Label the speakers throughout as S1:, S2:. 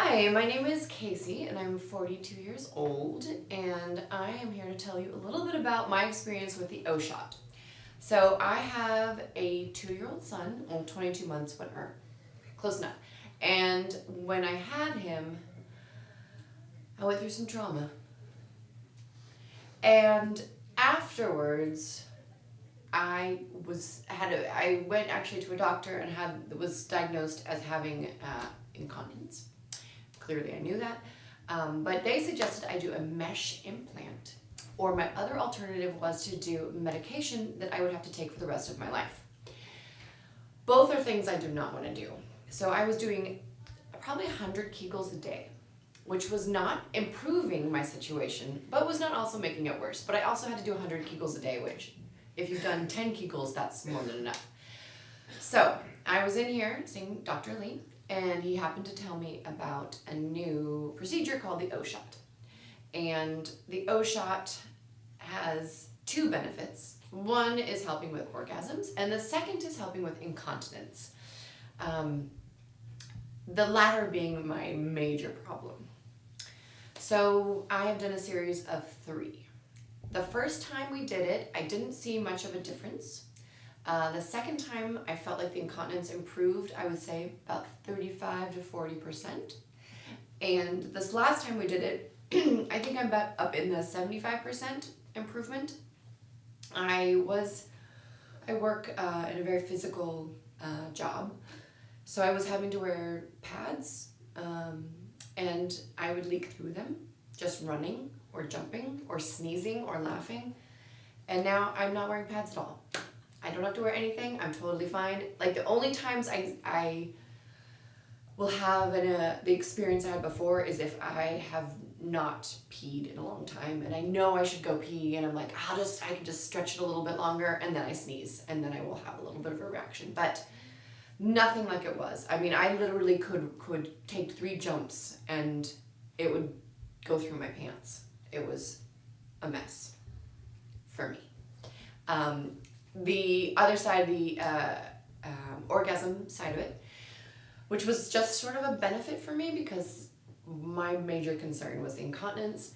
S1: Hi, my name is Casey and I'm 42 years old, and I am here to tell you a little bit about my experience with the O-shot. So I have a 2-year-old son, 22 months when, or close enough. And when I had him, I went through some trauma. And afterwards, I went actually to a doctor and was diagnosed as having incontinence. Clearly I knew that, but they suggested I do a mesh implant, or my other alternative was to do medication that I would have to take for the rest of my life. Both are things I do not want to do. So I was doing probably 100 Kegels a day, which was not improving my situation, but was not also making it worse. But I also had to do 100 Kegels a day, which if you've done 10 Kegels, that's more than enough. So I was in here seeing Dr. Lee, and he happened to tell me about a new procedure called the O-shot. And the O-shot has two benefits. One is helping with orgasms, and the second is helping with incontinence. The latter being my major problem. So I have done a series of 3. The first time we did it, I didn't see much of a difference. The second time, I felt like the incontinence improved, I would say about 35 to 40%. And this last time we did it, I think I'm about up in the 75% improvement. I work in a very physical job, so I was having to wear pads, and I would leak through them, just running or jumping or sneezing or laughing. And now I'm not wearing pads at all. I don't have to wear anything. I'm totally fine. Like, the only times I will have the experience I had before is if I have not peed in a long time and I know I should go pee, and I'm like, I can just stretch it a little bit longer, and then I sneeze, and then I will have a little bit of a reaction. But nothing like it was. I mean, I literally could take 3 jumps and it would go through my pants. It was a mess for me. The other side, the orgasm side of it, which was just sort of a benefit for me because my major concern was the incontinence.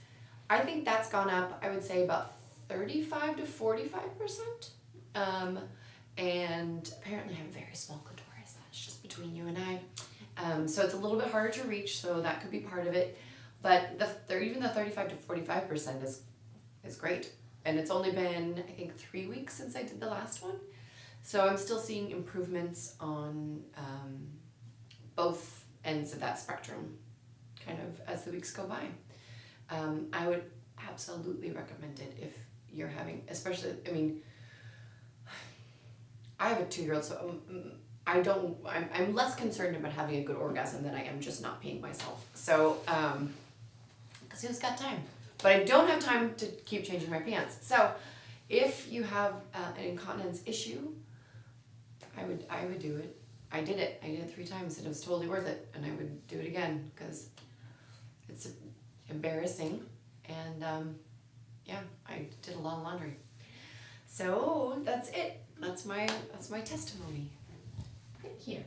S1: I think that's gone up, I would say, about 35 to 45%. And apparently I have very small clitoris. That's just between you and I. So it's a little bit harder to reach, so that could be part of it. But even the 35 to 45% is great. And it's only been, I think, 3 weeks since I did the last one. So I'm still seeing improvements on both ends of that spectrum, kind of as the weeks go by. I would absolutely recommend it if you're having, especially, I mean, I have a 2-year-old, so I'm less concerned about having a good orgasm than I am just not peeing myself. So, because who's got time? But I don't have time to keep changing my pants. So if you have an incontinence issue, I would do it. I did it 3 times, and it was totally worth it. And I would do it again because it's embarrassing. And yeah, I did a lot of laundry. So that's it. That's my testimony. Thank you.